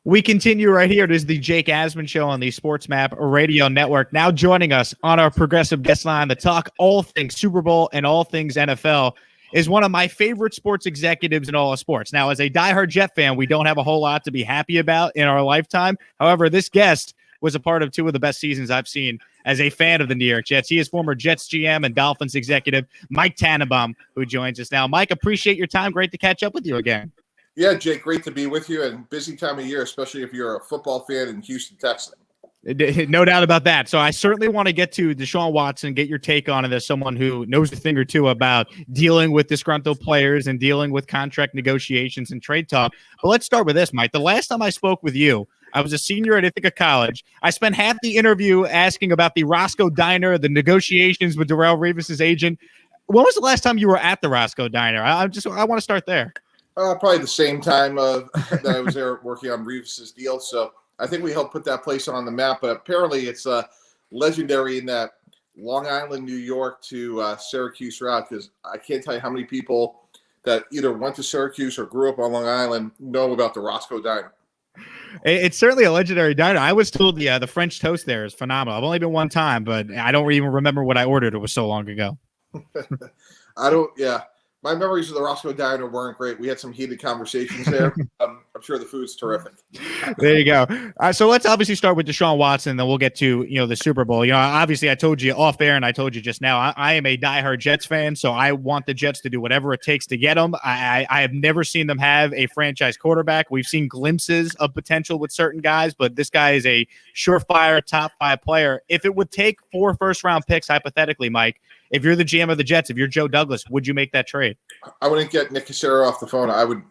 We continue right here. It is the Jake Asman Show on the Sports Map Radio Network. Now joining us on our progressive guest line to talk all things Super Bowl and all things NFL is one of my favorite sports executives in all of sports. Now, as a diehard Jet fan, we don't have a whole lot to be happy about in our lifetime. However, this guest was a part of two of the best seasons I've seen as a fan of the New York Jets. He is former Jets GM and Dolphins executive Mike Tannenbaum, who joins us now. Mike, appreciate your time. Great to catch up with you again. Yeah, Jake, great to be with you, and busy time of year, especially if you're a football fan in Houston, Texas. No doubt about that. So I certainly want to get to Deshaun Watson, get your take on it as someone who knows a thing or two about dealing with disgruntled players and dealing with contract negotiations and trade talk. But let's start with this, Mike. The last time I spoke with you, I was a senior at Ithaca College. I spent half the interview asking about the Roscoe Diner, the negotiations with Darrelle Revis's agent. When was the last time you were at the Roscoe Diner? I want to start there. Probably the same time that I was there working on Revis's deal. So I think we helped put that place on the map. But apparently it's legendary in that Long Island, New York to Syracuse route, because I can't tell you how many people that either went to Syracuse or grew up on Long Island know about the Roscoe Diner. It's certainly a legendary diner. I was told the French toast there is phenomenal. I've only been one time, but I don't even remember what I ordered. It was so long ago. My memories of the Roscoe Diner weren't great. We had some heated conversations there. I'm sure the food's terrific. There you go. So let's obviously start with Deshaun Watson, then we'll get to the Super Bowl. Obviously I told you off air, and I told you just now, I am a diehard Jets fan, so I want the Jets to do whatever it takes to get him. I have never seen them have a franchise quarterback. We've seen glimpses of potential with certain guys, but this guy is a surefire top 5 player. If it would take 4 first-round picks, hypothetically, Mike, if you're the GM of the Jets, if you're Joe Douglas, would you make that trade? I wouldn't get Nick Cassero off the phone. I would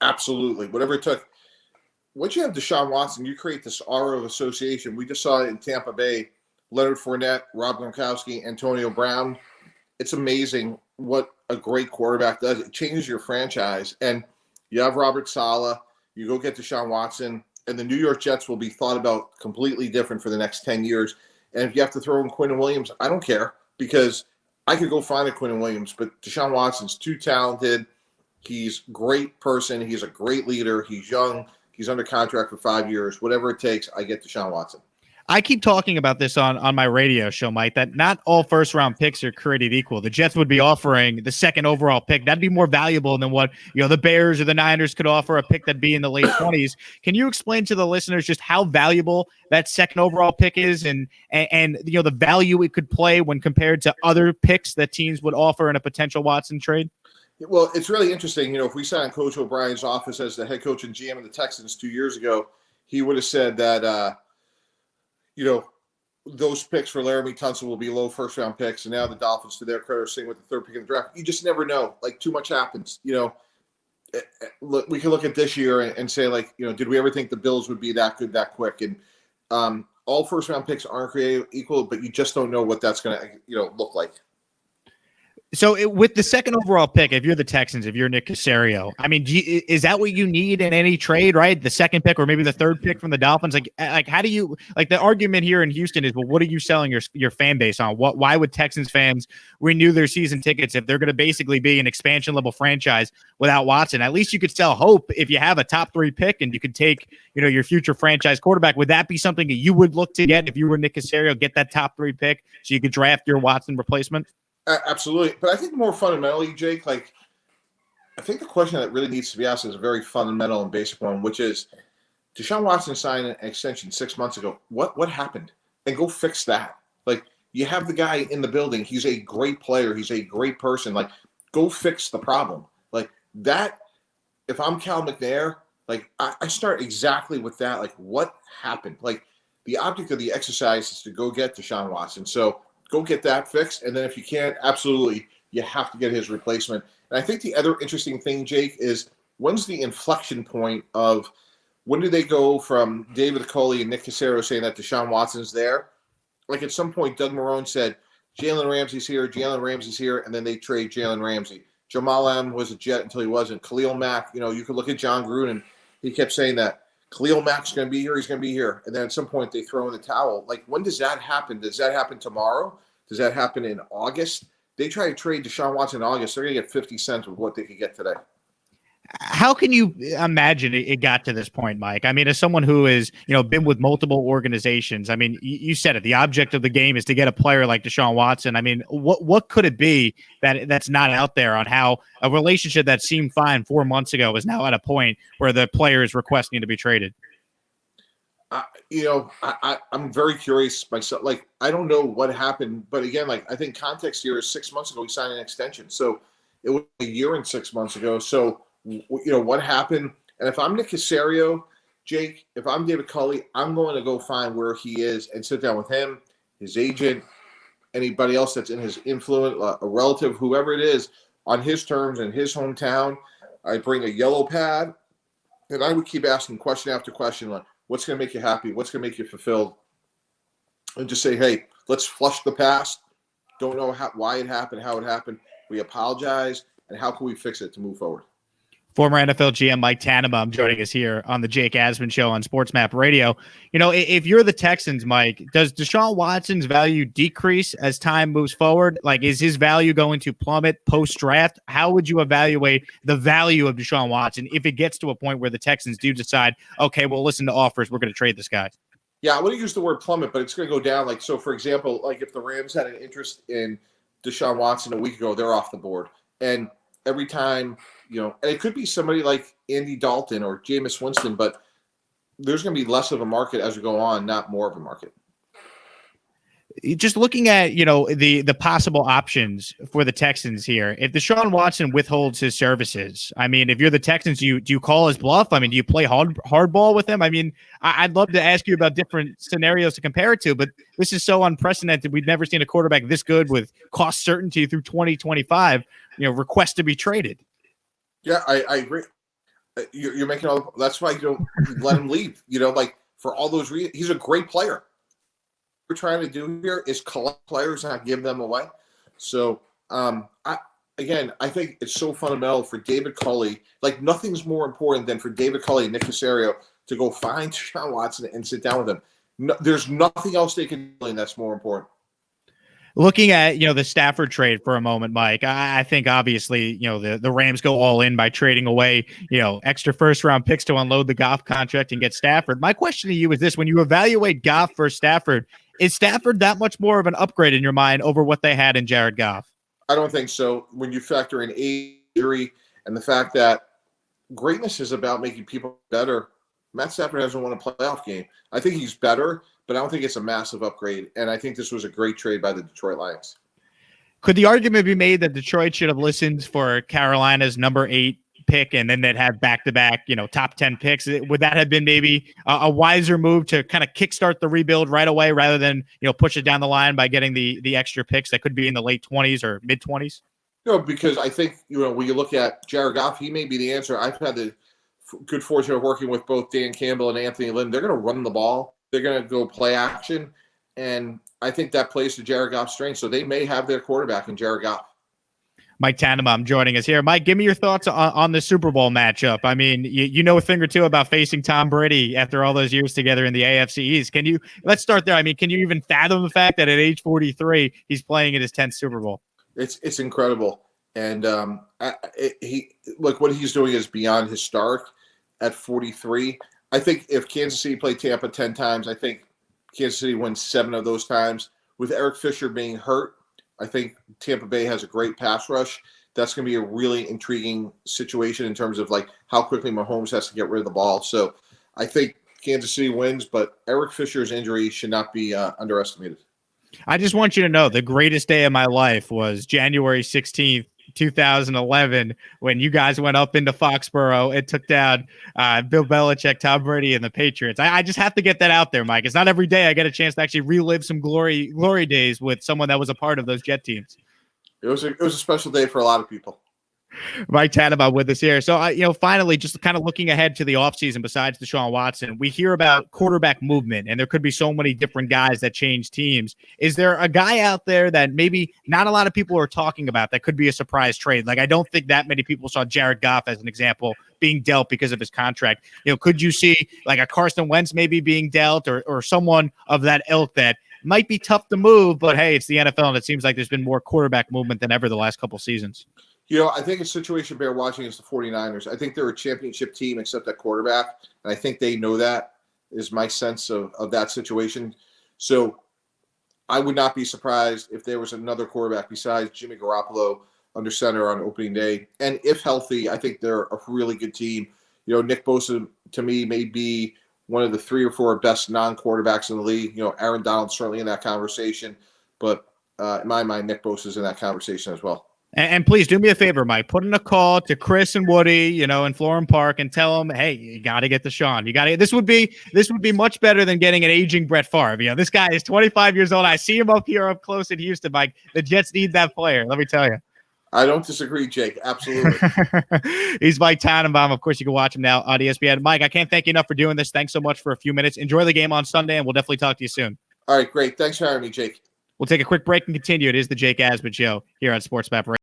absolutely, whatever it took. Once you have Deshaun Watson, you create this aura of association. We just saw it in Tampa Bay. Leonard Fournette, Rob Gronkowski, Antonio Brown. It's amazing what a great quarterback does. It changes your franchise. And you have Robert Saleh. You go get Deshaun Watson, and the New York Jets will be thought about completely different for the next 10 years. And if you have to throw in Quinnen Williams, I don't care, because I could go find a Quinnen Williams, but Deshaun Watson's too talented. He's a great person. He's a great leader. He's young. He's under contract for 5 years. Whatever it takes, I get Deshaun Watson. I keep talking about this on my radio show, Mike, that not all first-round picks are created equal. The Jets would be offering the second overall pick. That'd be more valuable than what the Bears or the Niners could offer, a pick that'd be in the late 20s. Can you explain to the listeners just how valuable that second overall pick is and the value it could play when compared to other picks that teams would offer in a potential Watson trade? Well, it's really interesting. If we sat in Coach O'Brien's office as the head coach and GM of the Texans 2 years ago, he would have said that those picks for Laramie Tunsil will be low first-round picks, and now the Dolphins, to their credit, are sitting with the 3rd pick in the draft. You just never know. Like, too much happens. Look, we can look at this year and say, did we ever think the Bills would be that good that quick? And all first-round picks aren't created equal, but you just don't know what that's going to look like. So with the second overall pick, if you're the Texans, if you're Nick Caserio, I mean, is that what you need in any trade, right? The second pick or maybe the 3rd pick from the Dolphins? Like how do you the argument here in Houston is, well, what are you selling your fan base on? Why would Texans fans renew their season tickets if they're going to basically be an expansion level franchise without Watson? At least you could sell hope if you have a top 3 pick and you could take, your future franchise quarterback. Would that be something that you would look to get if you were Nick Caserio, get that top 3 pick so you could draft your Watson replacement? Absolutely. But I think more fundamentally, Jake, I think the question that really needs to be asked is a very fundamental and basic one, which is Deshaun Watson signed an extension 6 months ago. What happened? And go fix that. You have the guy in the building. He's a great player. He's a great person. Go fix the problem. That, if I'm Cal McNair, I start exactly with that. What happened? The object of the exercise is to go get Deshaun Watson. So go get that fixed, and then if you can't, absolutely, you have to get his replacement. And I think the other interesting thing, Jake, is when's the inflection point of when do they go from David Culley and Nick Caserio saying that Deshaun Watson's there? At some point, Doug Marrone said, Jalen Ramsey's here, and then they trade Jalen Ramsey. Jamal Adams was a Jet until he wasn't. Khalil Mack, you could look at John Gruden. He kept saying that Khalil Mack's going to be here. He's going to be here. And then at some point they throw in the towel. When does that happen? Does that happen tomorrow? Does that happen in August? They try to trade Deshaun Watson in August. They're going to get 50 cents of what they could get today. How can you imagine it got to this point, Mike? I mean, as someone who is, been with multiple organizations, I mean, you said it. The object of the game is to get a player like Deshaun Watson. I mean, what could it be that's not out there on how a relationship that seemed fine 4 months ago is now at a point where the player is requesting to be traded? I'm very curious myself. Like, I don't know what happened, but again, like, I think context here is 6 months ago he signed an extension, so it was a year and 6 months ago. So what happened? And if I'm Nick Caserio, Jake, if I'm David Culley, I'm going to go find where he is and sit down with him, his agent, anybody else that's in his influence, a relative, whoever it is, on his terms in his hometown. I bring a yellow pad, and I would keep asking question after question, like, what's going to make you happy? What's going to make you fulfilled? And just say, hey, let's flush the past. Don't know why it happened, how it happened. We apologize, and how can we fix it to move forward? Former NFL GM Mike Tannenbaum joining us here on the Jake Asman Show on Sports Map Radio. If you're the Texans, Mike, does Deshaun Watson's value decrease as time moves forward? Like, is his value going to plummet post-draft? How would you evaluate the value of Deshaun Watson if it gets to a point where the Texans do decide, okay, well, listen to offers, we're going to trade this guy? Yeah, I wouldn't use the word plummet, but it's going to go down. Like, so, for example, like if the Rams had an interest in Deshaun Watson a week ago, they're off the board. And every time, and it could be somebody like Andy Dalton or Jameis Winston, but there's going to be less of a market as we go on, not more of a market. Just looking at, the possible options for the Texans here, if Deshaun Watson withholds his services, I mean, if you're the Texans, do you call his bluff? I mean, do you play hardball with him? I mean, I'd love to ask you about different scenarios to compare it to, but this is so unprecedented. We've never seen a quarterback this good with cost certainty through 2025, request to be traded. Yeah, I agree. You're making all. That's why you don't let him leave. Like, for all those reasons, he's a great player. What we're trying to do here is collect players and not give them away. So, I think it's so fundamental for David Culley. Like, nothing's more important than for David Culley and Nick Caserio to go find Deshaun Watson and sit down with him. No, there's nothing else they can do, and that's more important. Looking at, the Stafford trade for a moment, Mike, I think obviously, the Rams go all in by trading away, extra first-round picks to unload the Goff contract and get Stafford. My question to you is this: when you evaluate Goff versus Stafford, is Stafford that much more of an upgrade in your mind over what they had in Jared Goff? I don't think so. When you factor in injury and the fact that greatness is about making people better, Matt Stafford hasn't won a playoff game. I think he's better, but I don't think it's a massive upgrade. And I think this was a great trade by the Detroit Lions. Could the argument be made that Detroit should have listened for Carolina's number 8 pick and then they'd have back-to-back, top 10 picks? Would that have been maybe a wiser move to kind of kickstart the rebuild right away rather than, push it down the line by getting the extra picks that could be in the late 20s or mid-20s? No, because I think, when you look at Jared Goff, he may be the answer. I've had the good fortune of working with both Dan Campbell and Anthony Lynn. They're going to run the ball. They're going to go play action, and I think that plays to Jared Goff's strength. So they may have their quarterback in Jared Goff. Mike Tannenbaum joining us here. Mike, give me your thoughts on the Super Bowl matchup. I mean, you know a thing or two about facing Tom Brady after all those years together in the AFC East. Let's start there. I mean, can you even fathom the fact that at age 43, he's playing in his 10th Super Bowl? It's incredible. And what he's doing is beyond historic at 43. I think if Kansas City played Tampa 10 times, I think Kansas City wins 7 of those times. With Eric Fisher being hurt, I think Tampa Bay has a great pass rush. That's going to be a really intriguing situation in terms of like how quickly Mahomes has to get rid of the ball. So I think Kansas City wins, but Eric Fisher's injury should not be underestimated. I just want you to know the greatest day of my life was January 16th, 2011, when you guys went up into Foxborough and took down Bill Belichick, Tom Brady, and the Patriots. I just have to get that out there, Mike. It's not every day I get a chance to actually relive some glory days with someone that was a part of those Jet teams. It was a special day for a lot of people. Mike Tannenbaum with us here. So, finally, just kind of looking ahead to the offseason, besides Deshaun Watson, we hear about quarterback movement, and there could be so many different guys that change teams. Is there a guy out there that maybe not a lot of people are talking about that could be a surprise trade? Like, I don't think that many people saw Jared Goff as an example being dealt because of his contract. Could you see like a Carson Wentz maybe being dealt or someone of that ilk that might be tough to move, but hey, it's the NFL, and it seems like there's been more quarterback movement than ever the last couple seasons? I think a situation bear watching is the 49ers. I think they're a championship team except at quarterback, and I think they know that, is my sense of that situation. So I would not be surprised if there was another quarterback besides Jimmy Garoppolo under center on opening day. And if healthy, I think they're a really good team. Nick Bosa, to me, may be one of the 3 or 4 best non-quarterbacks in the league. Aaron Donald's certainly in that conversation, but in my mind, Nick Bosa's in that conversation as well. And please do me a favor, Mike. Put in a call to Chris and Woody, in Florham Park, and tell them, hey, you got to get Deshaun. You got to. This would be much better than getting an aging Brett Favre. This guy is 25 years old. I see him up close in Houston, Mike. The Jets need that player. Let me tell you. I don't disagree, Jake. Absolutely. He's Mike Tannenbaum. Of course, you can watch him now on ESPN. Mike, I can't thank you enough for doing this. Thanks so much for a few minutes. Enjoy the game on Sunday, and we'll definitely talk to you soon. All right, great. Thanks for having me, Jake. We'll take a quick break and continue. It is the Jake Asman Show here on Sports Map Radio.